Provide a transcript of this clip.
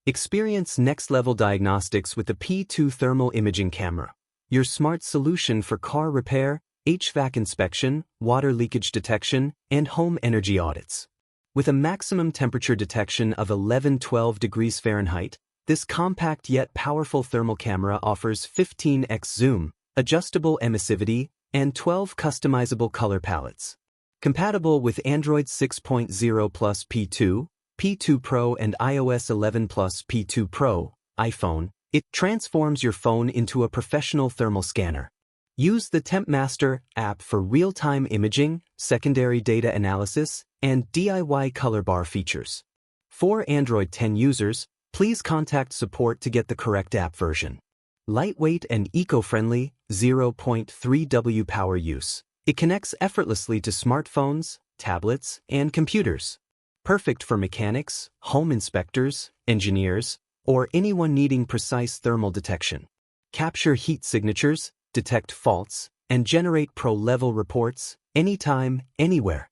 Experience next-level diagnostics with the P2 thermal imaging camera, your smart solution for car repair, HVAC inspection, water leakage detection, and home energy audits. With a maximum temperature detection of 11-12 degrees Fahrenheit, this compact yet powerful thermal camera offers 15x zoom, adjustable emissivity, and 12 customizable color palettes. Compatible with Android 6.0 plus P2, P2 Pro and iOS 11 plus P2 Pro, iPhone, it transforms your phone into a professional thermal scanner. Use the Temp Master app for real-time imaging, secondary data analysis, and DIY color bar features. For Android 10 users, please contact support to get the correct app version. Lightweight and eco-friendly, 0.3 W power use. It connects effortlessly to smartphones, tablets, and computers. Perfect for mechanics, home inspectors, engineers, or anyone needing precise thermal detection. Capture heat signatures, detect faults, and generate pro-level reports anytime, anywhere.